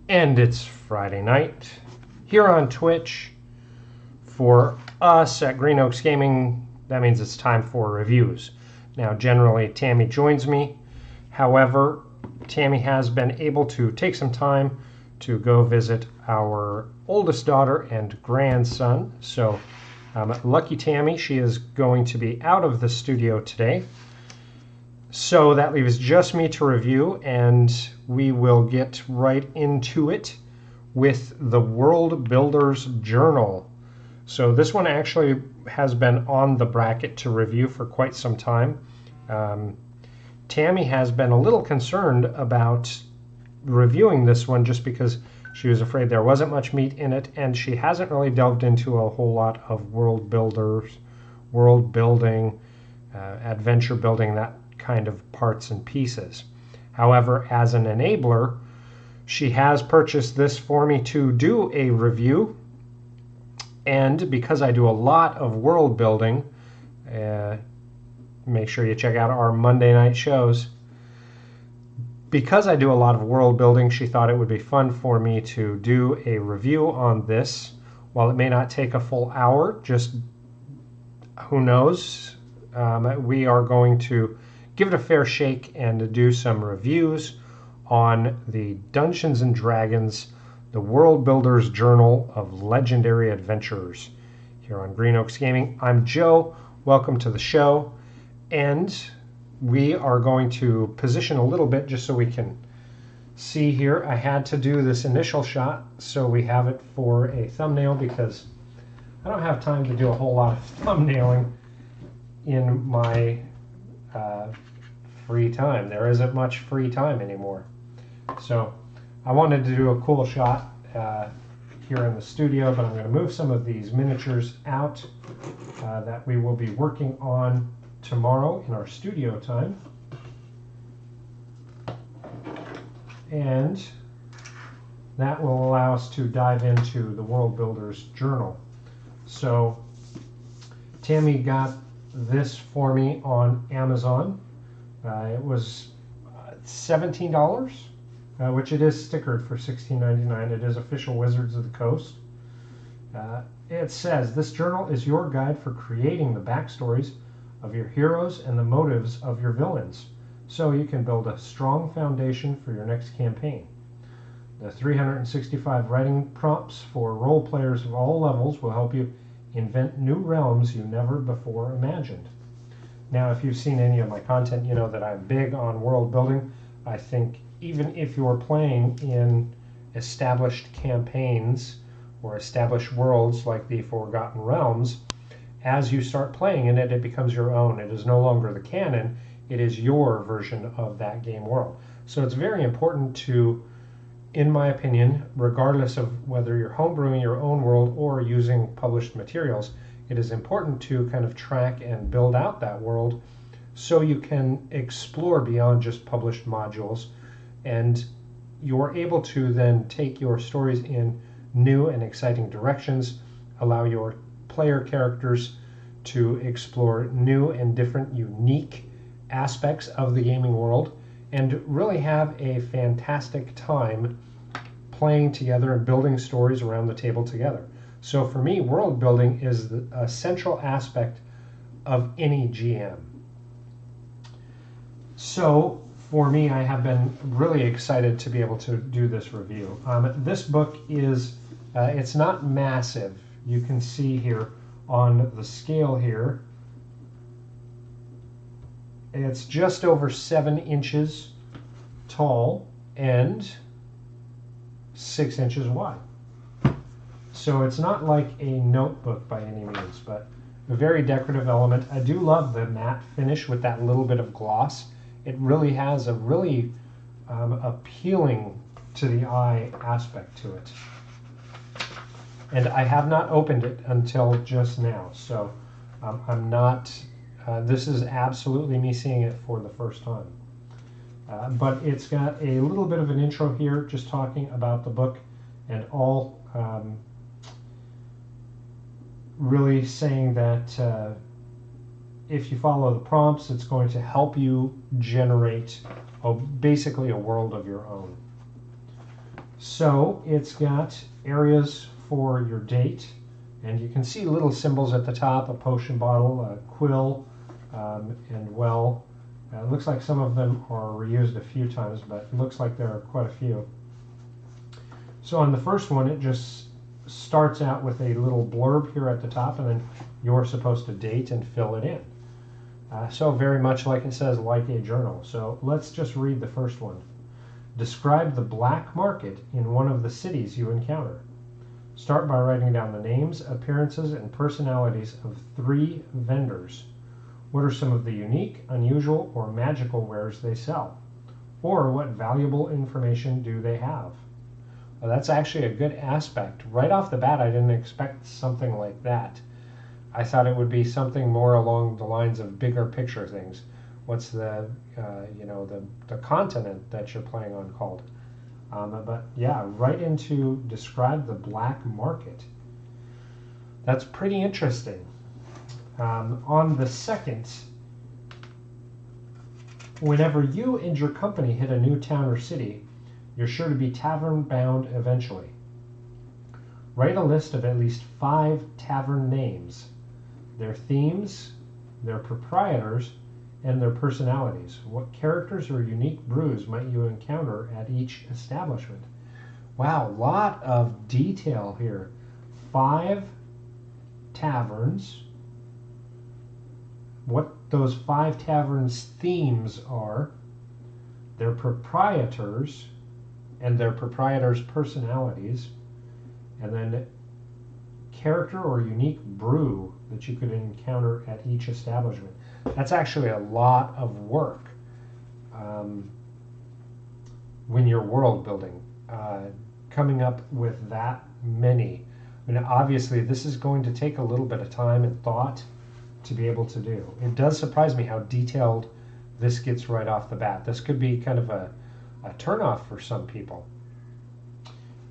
And it's Friday night here on Twitch. For us at Green Oaks Gaming, that means it's time for reviews. Now, generally, Tammy joins me. However, Tammy has been able to take some time to go visit our oldest daughter and grandson. So, lucky Tammy, she is going to be out of the studio today. So that leaves just me to review, and we will get right into it with the Worldbuilders Journal. So this one actually has been on the bracket to review for quite some time. Tammy has been a little concerned about reviewing this one just because she was afraid there wasn't much meat in it, and she hasn't really delved into a whole lot of world building, adventure building, that kind of parts and pieces. However, as an enabler, she has purchased this for me to do a review, and because I do a lot of world building, make sure you check out our Monday night shows. Because I do a lot of world building, she thought it would be fun for me to do a review on this. While it may not take a full hour, just who knows, we are going to give it a fair shake and do some reviews on the Dungeons & Dragons, the Worldbuilders Journal of Legendary Adventures here on Green Oaks Gaming. I'm Joe. Welcome to the show. And we are going to position a little bit just so we can see here. I had to do this initial shot so we have it for a thumbnail because I don't have time to do a whole lot of thumbnailing in my free time. There isn't much free time anymore. So I wanted to do a cool shot here in the studio, but I'm going to move some of these miniatures out that we will be working on tomorrow in our studio time. And that will allow us to dive into the Worldbuilders Journal. So Tammy got this for me on Amazon. It was $17, which it is stickered for $16.99. It is official Wizards of the Coast. It says, this journal is your guide for creating the backstories of your heroes and the motives of your villains, so you can build a strong foundation for your next campaign. The 365 writing prompts for role players of all levels will help you invent new realms you never before imagined. Now, if you've seen any of my content, you know that I'm big on world building. I think even if you're playing in established campaigns or established worlds like the Forgotten Realms, as you start playing in it, it becomes your own. It is no longer the canon. It is your version of that game world. So it's very important to, in my opinion, regardless of whether you're homebrewing your own world or using published materials, it is important to kind of track and build out that world so you can explore beyond just published modules, and you're able to then take your stories in new and exciting directions, allow your player characters to explore new and different unique aspects of the gaming world, and really have a fantastic time playing together and building stories around the table together. So for me, world building is a central aspect of any GM. So for me, I have been really excited to be able to do this review. This book is, it's not massive. You can see here on the scale here, it's just over 7 inches tall and 6 inches wide. So it's not like a notebook by any means, but a very decorative element. I do love the matte finish with that little bit of gloss. It really has a really appealing to the eye aspect to it. And I have not opened it until just now, so I'm not, this is absolutely me seeing it for the first time. But it's got a little bit of an intro here, just talking about the book and all, really saying that if you follow the prompts, it's going to help you generate basically a world of your own. So it's got areas for your date, and you can see little symbols at the top, a potion bottle, a quill, and well. It looks like some of them are reused a few times, but it looks like there are quite a few. So on the first one, it just starts out with a little blurb here at the top, and then you're supposed to date and fill it in. So very much like it says, like a journal. So let's just read the first one. Describe the black market in one of the cities you encounter. Start by writing down the names, appearances, and personalities of 3 vendors. What are some of the unique, unusual, or magical wares they sell? Or what valuable information do they have? Well, that's actually a good aspect. Right off the bat, I didn't expect something like that. I thought it would be something more along the lines of bigger picture things. What's the the continent that you're playing on called? But yeah, right into describe the black market. That's pretty interesting. On the second, whenever you and your company hit a new town or city, you're sure to be tavern bound eventually. Write a list of at least 5 tavern names, their themes, their proprietors, and their personalities. What characters or unique brews might you encounter at each establishment? Wow, a lot of detail here. 5 taverns, what those 5 taverns' themes are, their proprietors, and their proprietors' personalities, and then character or unique brew that you could encounter at each establishment. That's actually a lot of work when you're world building, coming up with that many. I mean, obviously, this is going to take a little bit of time and thought to be able to do. It does surprise me how detailed this gets right off the bat. This could be kind of a turnoff for some people.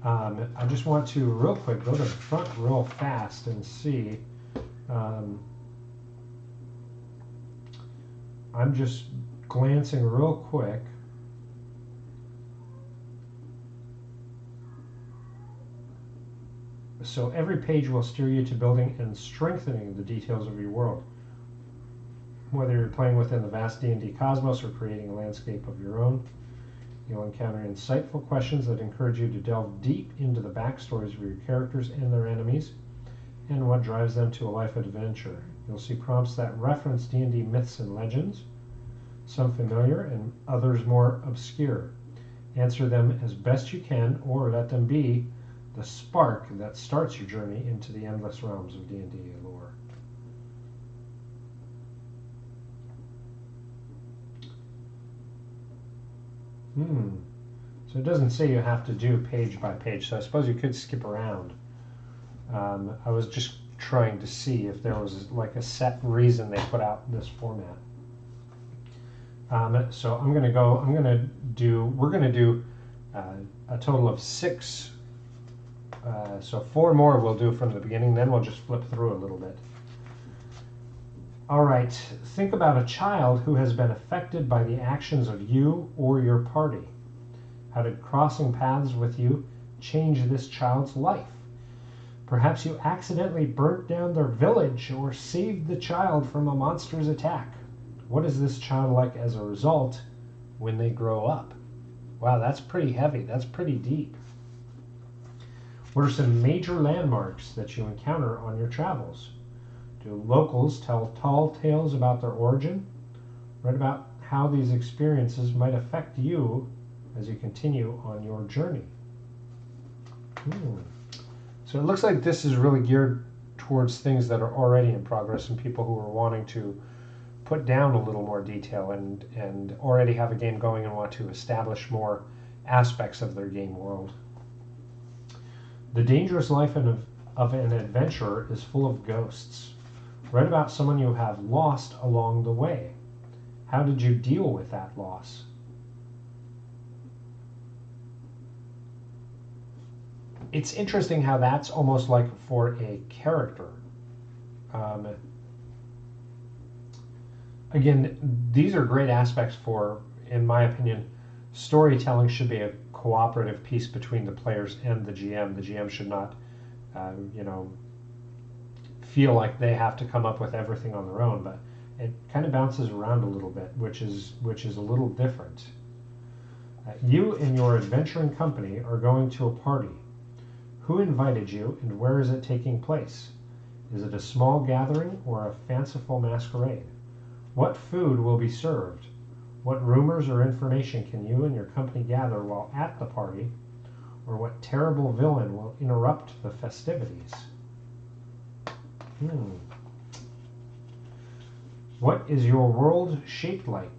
I just want to real quick go to the front real fast and see. I'm just glancing real quick. So every page will steer you to building and strengthening the details of your world. Whether you're playing within the vast D&D cosmos or creating a landscape of your own, you'll encounter insightful questions that encourage you to delve deep into the backstories of your characters and their enemies, and what drives them to a life of adventure. You'll see prompts that reference D&D myths and legends, some familiar and others more obscure. Answer them as best you can, or let them be the spark that starts your journey into the endless realms of D&D lore. So it doesn't say you have to do page by page, so I suppose you could skip around. I was just trying to see if there was like a set reason they put out this format. So we're gonna do a total of 6. So 4 more we'll do from the beginning, then we'll just flip through a little bit. All right, think about a child who has been affected by the actions of you or your party. How did crossing paths with you change this child's life? Perhaps you accidentally burnt down their village or saved the child from a monster's attack. What is this child like as a result when they grow up? Wow, that's pretty heavy. That's pretty deep. What are some major landmarks that you encounter on your travels? Do locals tell tall tales about their origin? Write about how these experiences might affect you as you continue on your journey. So it looks like this is really geared towards things that are already in progress and people who are wanting to put down a little more detail and already have a game going and want to establish more aspects of their game world. The dangerous life of an adventurer is full of ghosts. Write about someone you have lost along the way. How did you deal with that loss? It's interesting how that's almost like for a character. Again, these are great aspects for, in my opinion, storytelling should be a cooperative piece between the players and the GM. The GM should not, you know, feel like they have to come up with everything on their own, but it kind of bounces around a little bit, which is a little different. You and your adventuring company are going to a party. Who invited you, and where is it taking place? Is it a small gathering or a fanciful masquerade? What food will be served? What rumors or information can you and your company gather while at the party? Or what terrible villain will interrupt the festivities? What is your world shaped like?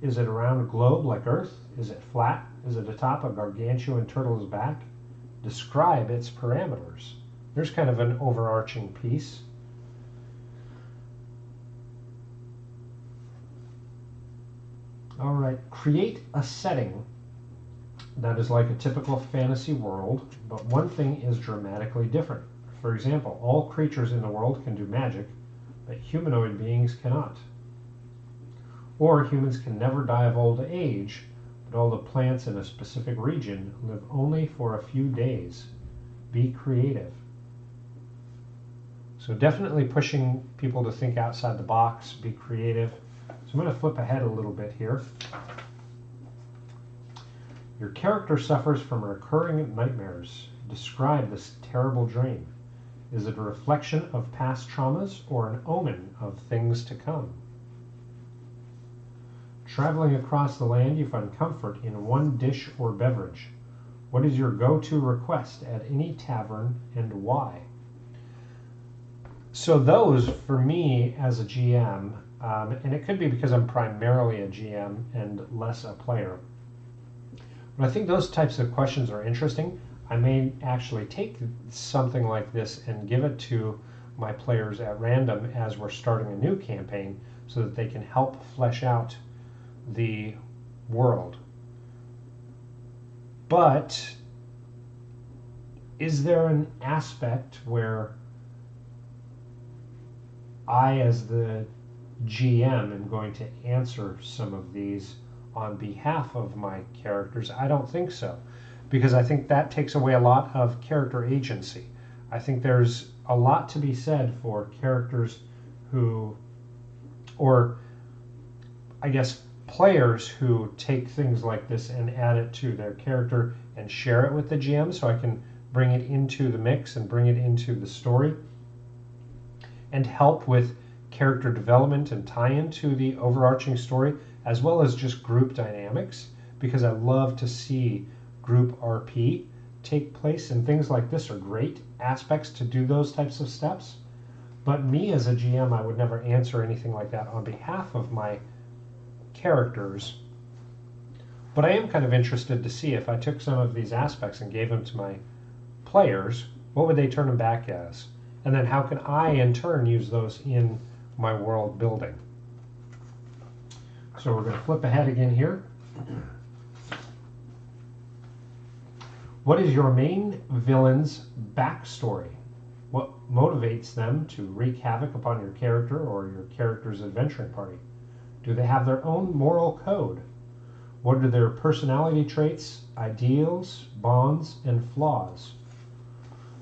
Is it a round globe like Earth? Is it flat? Is it atop a gargantuan turtle's back? Describe its parameters. There's kind of an overarching piece. All right, create a setting that is like a typical fantasy world, but one thing is dramatically different. For example, all creatures in the world can do magic, but humanoid beings cannot. Or humans can never die of old age, but all the plants in a specific region live only for a few days. Be creative. So definitely pushing people to think outside the box, be creative. So I'm going to flip ahead a little bit here. Your character suffers from recurring nightmares. Describe this terrible dream. Is it a reflection of past traumas or an omen of things to come? Traveling across the land, you find comfort in one dish or beverage. What is your go-to request at any tavern and why? So those, for me as a GM, and it could be because I'm primarily a GM and less a player, but I think those types of questions are interesting. I may actually take something like this and give it to my players at random as we're starting a new campaign so that they can help flesh out the world. But is there an aspect where I, as the GM, am going to answer some of these on behalf of my characters? I don't think so, because I think that takes away a lot of character agency. I think there's a lot to be said for characters who, or I guess players who take things like this and add it to their character and share it with the GM, so I can bring it into the mix and bring it into the story and help with character development and tie into the overarching story, as well as just group dynamics, because I love to see group RP take place, and things like this are great aspects to do those types of steps. But me as a GM, I would never answer anything like that on behalf of my characters. But I am kind of interested to see if I took some of these aspects and gave them to my players, what would they turn them back as? And then how can I in turn use those in my world building? So we're going to flip ahead again here. What is your main villain's backstory? What motivates them to wreak havoc upon your character or your character's adventuring party? Do they have their own moral code? What are their personality traits, ideals, bonds, and flaws?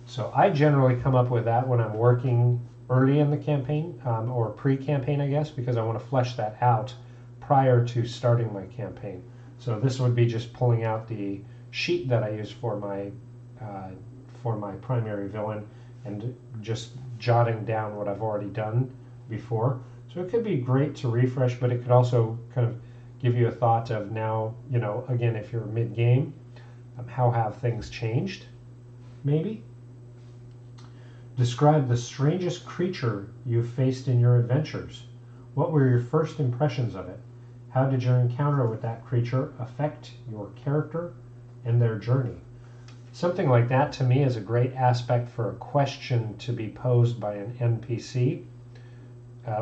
So I generally come up with that when I'm working early in the campaign, or pre-campaign, I guess, because I want to flesh that out prior to starting my campaign. So this would be just pulling out the sheet that I use for my primary villain and just jotting down what I've already done before. So it could be great to refresh, but it could also kind of give you a thought of now, you know, again, if you're mid-game, how have things changed, maybe? Describe the strangest creature you've faced in your adventures. What were your first impressions of it? How did your encounter with that creature affect your character and their journey? Something like that to me is a great aspect for a question to be posed by an NPC.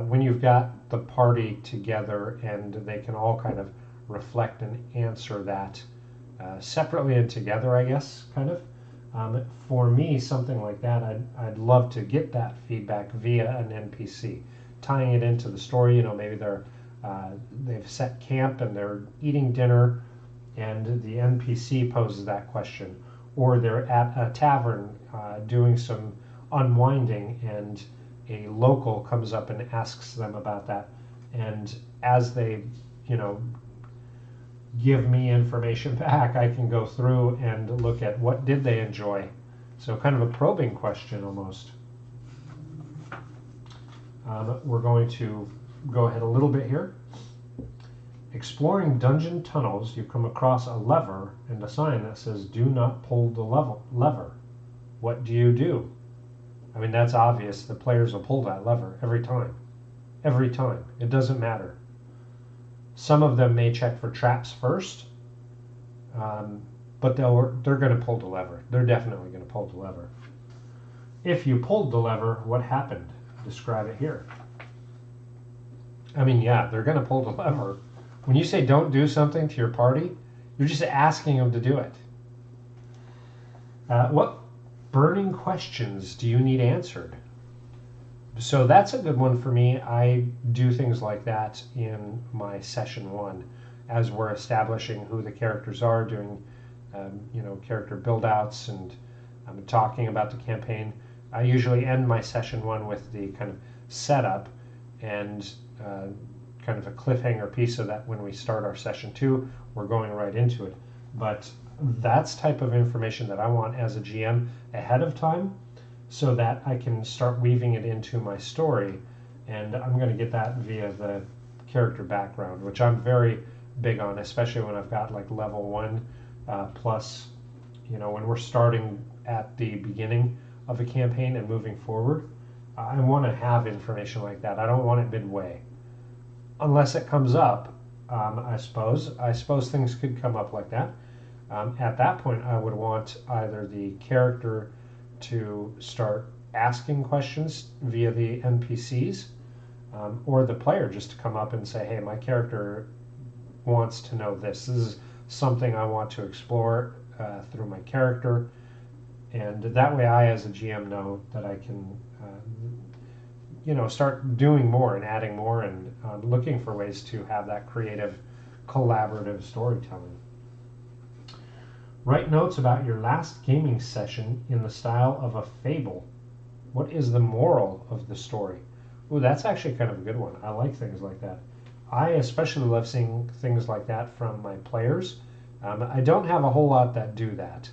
When you've got the party together and they can all kind of reflect and answer that separately and together, I guess, kind of. For me, something like that, I'd love to get that feedback via an NPC, tying it into the story. You know, maybe they've set camp and they're eating dinner, and the NPC poses that question, or they're at a tavern doing some unwinding and a local comes up and asks them about that, and as they, you know, give me information back, I can go through and look at what did they enjoy. So kind of a probing question almost. We're going to go ahead a little bit here. Exploring dungeon tunnels, you come across a lever and a sign that says do not pull the lever. What do you do? I mean, that's obvious. The players will pull that lever every time. Every time. It doesn't matter. Some of them may check for traps first, but they're going to pull the lever. They're definitely going to pull the lever. If you pulled the lever, what happened? Describe it here. I mean, yeah, they're going to pull the lever. When you say don't do something to your party, you're just asking them to do it. What burning questions do you need answered? So that's a good one for me. I do things like that in my session 1 as we're establishing who the characters are, doing character build outs and talking about the campaign. I usually end my session 1 with the kind of setup and kind of a cliffhanger piece so that when we start our session 2, we're going right into it. But that's type of information that I want as a GM ahead of time, so that I can start weaving it into my story, and I'm going to get that via the character background, which I'm very big on, especially when I've got like level 1 plus, when we're starting at the beginning of a campaign and moving forward. I want to have information like that. I don't want it midway, unless it comes up. I suppose things could come up like that. At that point, I would want either the character to start asking questions via the NPCs, or the player just to come up and say, hey, my character wants to know this. This is something I want to explore through my character. And that way I, as a GM, know that I can start doing more and adding more and looking for ways to have that creative, collaborative storytelling. Write notes about your last gaming session in the style of a fable. What is the moral of the story? Ooh, that's actually kind of a good one. I like things like that. I especially love seeing things like that from my players. I don't have a whole lot that do that,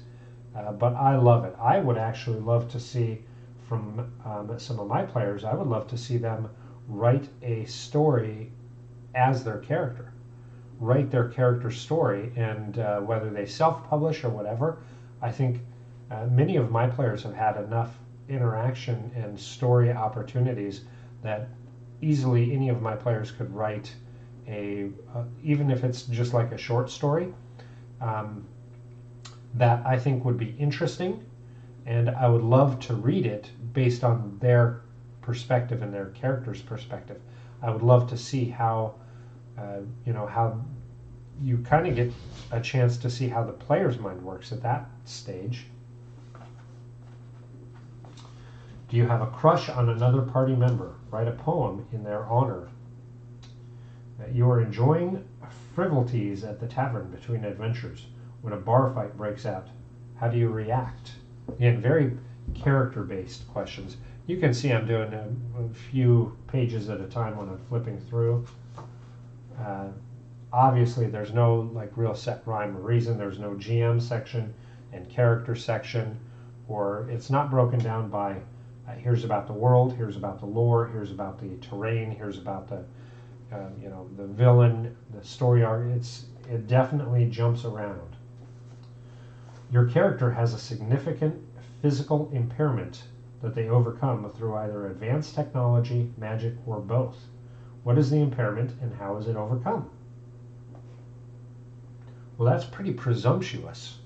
but I love it. I would actually love to see from some of my players, I would love to see them write a story as their character. Write their character story, and whether they self-publish or whatever, I think many of my players have had enough interaction and story opportunities that easily any of my players could write even if it's just like a short story, that I think would be interesting, and I would love to read it based on their perspective and their character's perspective. I would love to see how how you kind of get a chance to see how the player's mind works at that stage. Do you have a crush on another party member? Write a poem in their honor. You are enjoying frivolities at the tavern between adventures when a bar fight breaks out. How do you react? Again, very character-based questions. You can see I'm doing a few pages at a time when I'm flipping through. Obviously, there's no like real set rhyme or reason. There's no GM section and character section, or it's not broken down by here's about the world, here's about the lore, here's about the terrain, here's about the the villain, the story arc. It definitely jumps around. Your character has a significant physical impairment that they overcome through either advanced technology, magic, or both. What is the impairment and how is it overcome? Well, that's pretty presumptuous.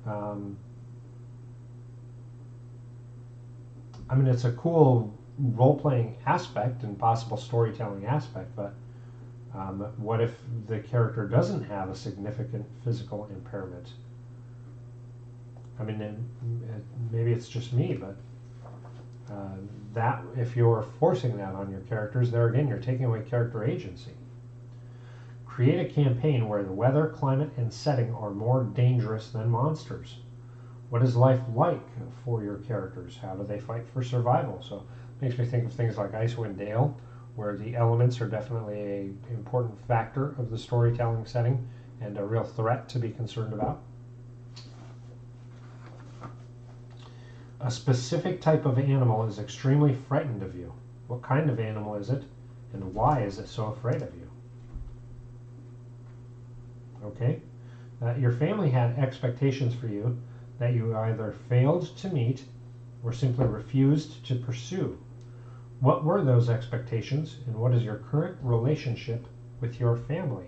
I mean, it's a cool role-playing aspect and possible storytelling aspect, but what if the character doesn't have a significant physical impairment? I mean, maybe it's just me, but that if you're forcing that on your characters, there again, you're taking away character agency. Create a campaign where the weather, climate, and setting are more dangerous than monsters. What is life like for your characters? How do they fight for survival? So it makes me think of things like Icewind Dale, where the elements are definitely an important factor of the storytelling setting and a real threat to be concerned about. A specific type of animal is extremely frightened of you. What kind of animal is it, and why is it so afraid of you? Okay. Your family had expectations for you that you either failed to meet or simply refused to pursue. What were those expectations, and what is your current relationship with your family?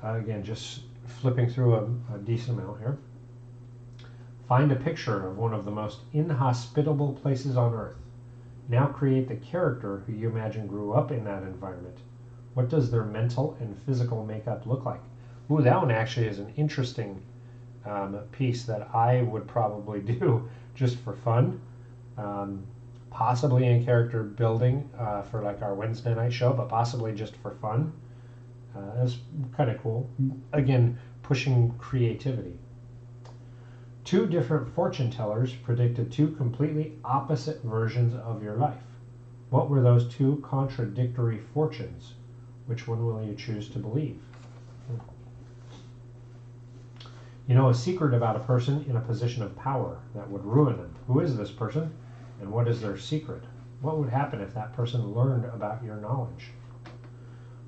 Again, just flipping through a decent amount here. Find a picture of one of the most inhospitable places on earth. Now create the character who you imagine grew up in that environment. What does their mental and physical makeup look like? Ooh, that one actually is an interesting piece that I would probably do just for fun. Possibly in character building for like our Wednesday night show, but possibly just for fun. That's kind of cool. Again, pushing creativity. 2 different fortune tellers predicted 2 completely opposite versions of your life. What were those 2 contradictory fortunes? Which one will you choose to believe? You know a secret about a person in a position of power that would ruin them. Who is this person, and what is their secret? What would happen if that person learned about your knowledge?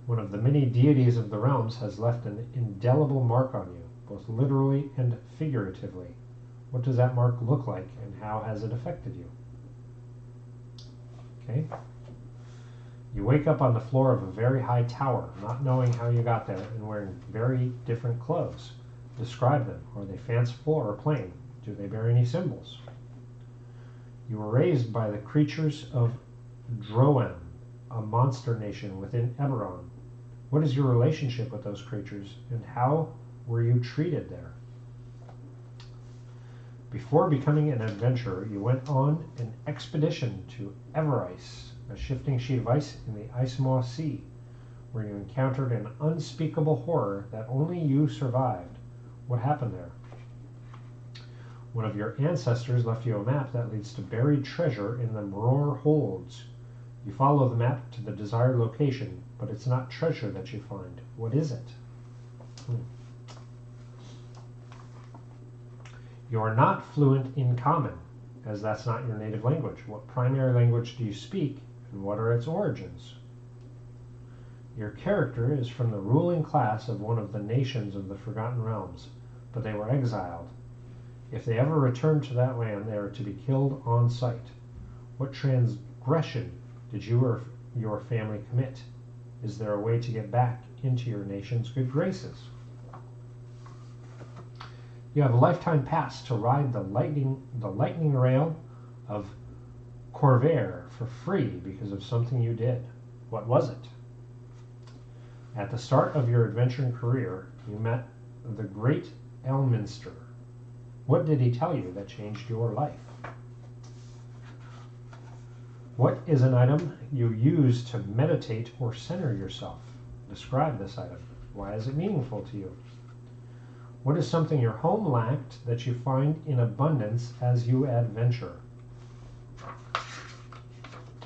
One of the many deities of the realms has left an indelible mark on you, both literally and figuratively. What does that mark look like, and how has it affected you? Okay. You wake up on the floor of a very high tower, not knowing how you got there, and wearing very different clothes. Describe them. Are they fanciful or plain? Do they bear any symbols? You were raised by the creatures of Droem, a monster nation within Eberron. What is your relationship with those creatures, and how were you treated there? Before becoming an adventurer, you went on an expedition to Everice, a shifting sheet of ice in the Icemaw Sea, where you encountered an unspeakable horror that only you survived. What happened there? One of your ancestors left you a map that leads to buried treasure in the Mror Holds. You follow the map to the desired location, but it's not treasure that you find. What is it? You are not fluent in Common, as that's not your native language. What primary language do you speak, and what are its origins? Your character is from the ruling class of one of the nations of the Forgotten Realms, but they were exiled. If they ever return to that land, they are to be killed on sight. What transgression did you or your family commit? Is there a way to get back into your nation's good graces? You have a lifetime pass to ride the lightning rail of Corvair for free because of something you did. What was it? At the start of your adventuring career, you met the great Elminster. What did he tell you that changed your life? What is an item you use to meditate or center yourself? Describe this item. Why is it meaningful to you? What is something your home lacked that you find in abundance as you adventure?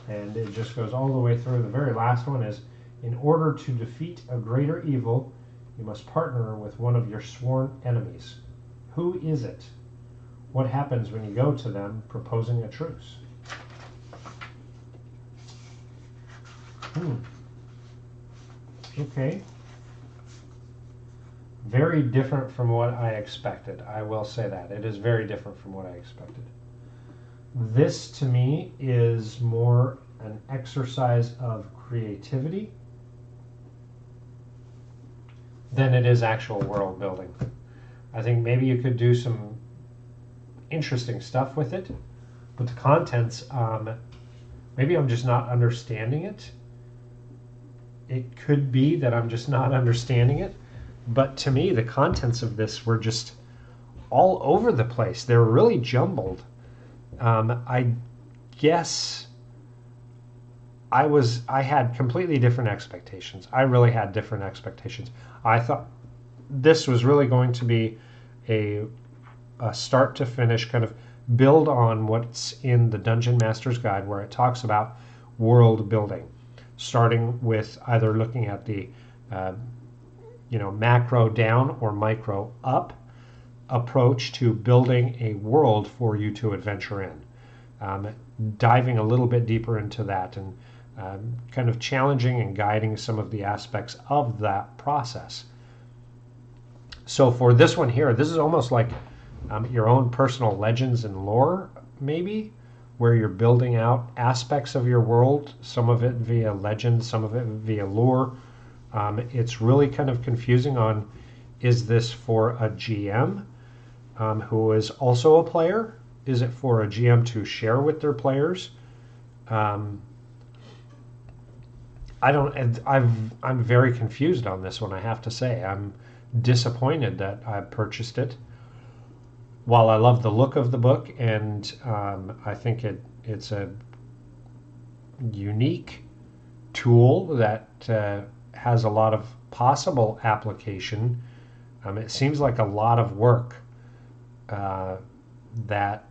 And it just goes all the way through. The very last one is, in order to defeat a greater evil, you must partner with one of your sworn enemies. Who is it? What happens when you go to them proposing a truce? Okay. Very different from what I expected. I will say that. It is very different from what I expected. This, to me, is more an exercise of creativity than it is actual world building. I think maybe you could do some interesting stuff with it, but the contents, maybe I'm just not understanding it. It could be that I'm just not understanding it, but to me, the contents of this were just all over the place. They were really jumbled. I guess I had completely different expectations. I really had different expectations. I thought this was really going to be a start to finish kind of build on what's in the Dungeon Master's Guide, where it talks about world building, starting with either looking at the macro down or micro up approach to building a world for you to adventure in. Diving a little bit deeper into that and kind of challenging and guiding some of the aspects of that process. So for this one here, this is almost like your own personal legends and lore, maybe, where you're building out aspects of your world, some of it via legend, some of it via lore. It's really kind of confusing on, is this for a GM who is also a player? Is it for a GM to share with their players? I'm very confused on this one, I have to say. I'm disappointed that I purchased it. While I love the look of the book, and I think it's a unique tool that has a lot of possible application, it seems like a lot of work that,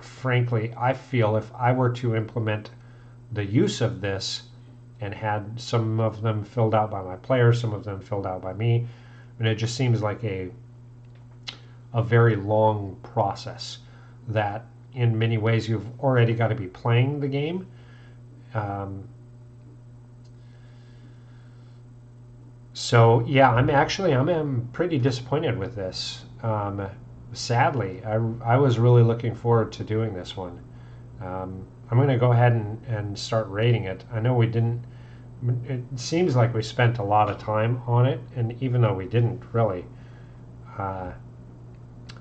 frankly, I feel if I were to implement the use of this and had some of them filled out by my players, some of them filled out by me, and it just seems like a very long process that in many ways you've already got to be playing the game. So yeah, I'm pretty disappointed with this. Sadly, I was really looking forward to doing this one. I'm going to go ahead and start rating it. I know we didn't, it seems like we spent a lot of time on it, and even though we didn't really, I'm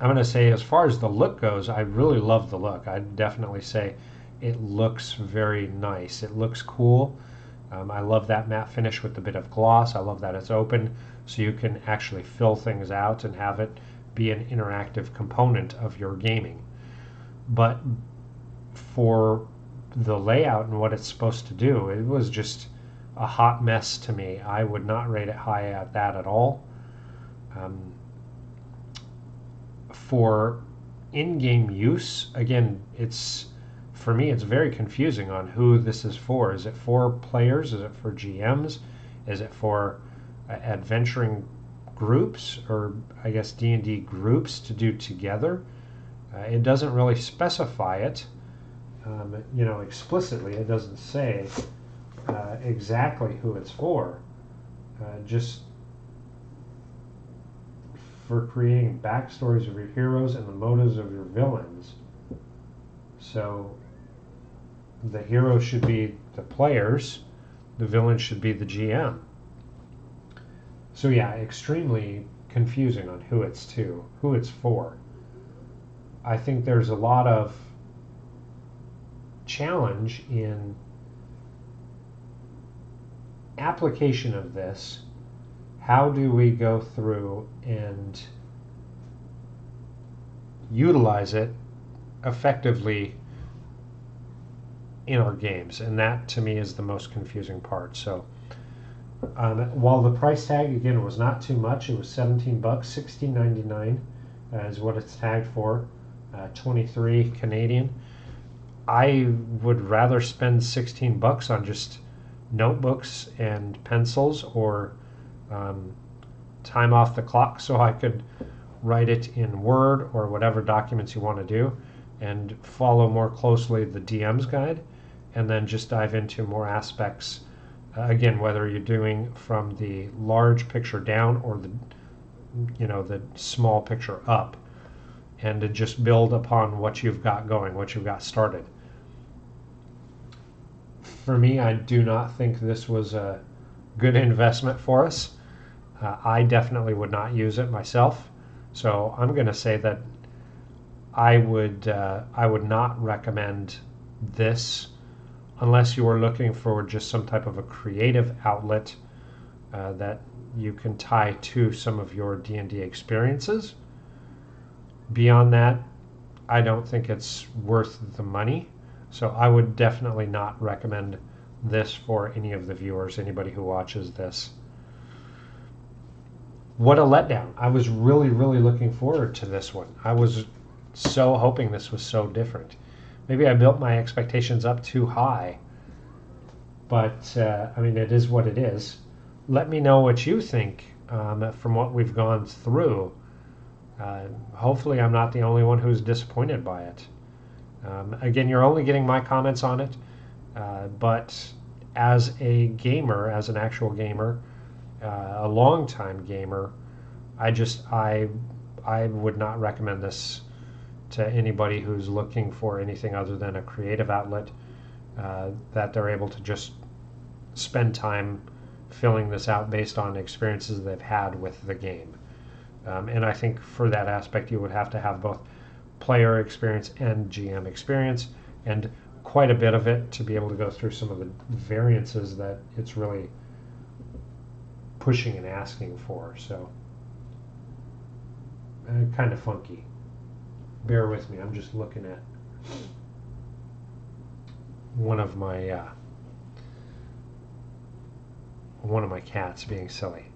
going to say as far as the look goes, I really love the look. I'd definitely say it looks very nice. It looks cool. I love that matte finish with the bit of gloss. I love that it's open, so you can actually fill things out and have it be an interactive component of your gaming. But for the layout and what it's supposed to do, it was just a hot mess to me. I would not rate it high at that at all. For in-game use, again, for me, it's very confusing on who this is for. Is it for players? Is it for GMs? Is it for adventuring groups, or I guess D&D groups to do together? It doesn't really specify it, explicitly. It doesn't say exactly who it's for. Just for creating backstories of your heroes and the motives of your villains. So the hero should be the players, the villain should be the GM. So yeah, extremely confusing on who it's for. I think there's a lot of challenge in application of this. How do we go through and utilize it effectively in our games? And that, to me, is the most confusing part. So while the price tag, again, was not too much, it was $17, $16.99 is what it's tagged for, 23 Canadian. I would rather spend $16 on just notebooks and pencils, or time off the clock so I could write it in Word or whatever documents you want to do, and follow more closely the DM's guide, and then just dive into more aspects. Again, whether you're doing from the large picture down or the small picture up, and to just build upon what you've got going, what you've got started. For me, I do not think this was a good investment for us. I definitely would not use it myself. So I'm going to say that I would not recommend this unless you are looking for just some type of a creative outlet that you can tie to some of your D&D experiences. Beyond that, I don't think it's worth the money. So I would definitely not recommend this for any of the viewers, anybody who watches this. What a letdown. I was really, really looking forward to this one. I was so hoping this was so different. Maybe I built my expectations up too high, but I mean, it is what it is. Let me know what you think from what we've gone through. Hopefully I'm not the only one who's disappointed by it. Again, you're only getting my comments on it, but as a gamer, as an actual gamer, a long-time gamer, I would not recommend this to anybody who's looking for anything other than a creative outlet that they're able to just spend time filling this out based on experiences they've had with the game. And I think for that aspect you would have to have both player experience and GM experience, and quite a bit of it to be able to go through some of the variances that it's really pushing and asking for. So kind of funky. Bear with me, I'm just looking at one of my cats being silly.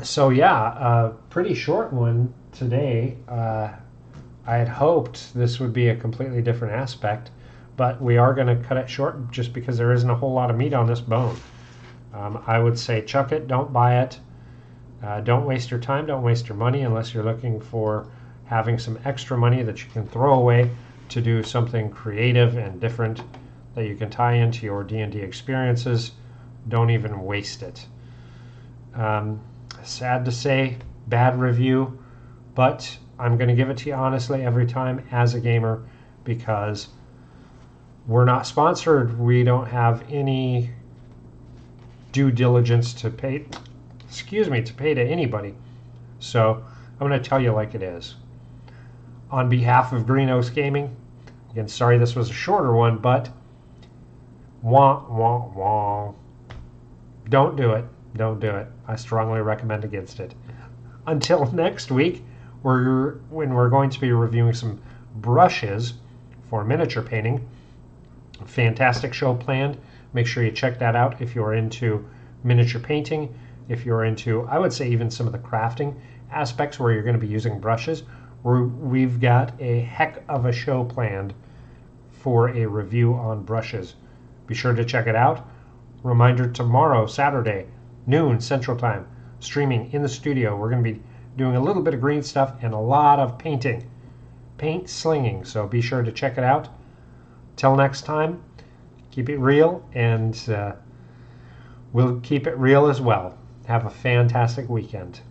So yeah, pretty short one today. I had hoped this would be a completely different aspect, but we are going to cut it short just because there isn't a whole lot of meat on this bone. I would say chuck it, don't buy it. Don't waste your time, don't waste your money unless you're looking for having some extra money that you can throw away to do something creative and different that you can tie into your D&D experiences. Don't even waste it. Sad to say, bad review, but I'm going to give it to you honestly every time as a gamer, because we're not sponsored. We don't have any due diligence to pay to anybody. So I'm going to tell you like it is. On behalf of Green Oaks Gaming, again, sorry this was a shorter one, but wah, wah, wah. Don't do it. Don't do it. I strongly recommend against it. Until next week, when we're going to be reviewing some brushes for miniature painting. Fantastic show planned. Make sure you check that out if you're into miniature painting. If you're into, I would say, even some of the crafting aspects where you're going to be using brushes. We've got a heck of a show planned for a review on brushes. Be sure to check it out. Reminder, tomorrow, Saturday, noon Central Time, streaming in the studio. We're going to be doing a little bit of green stuff and a lot of painting, paint slinging. So be sure to check it out. Till next time, keep it real, and we'll keep it real as well. Have a fantastic weekend.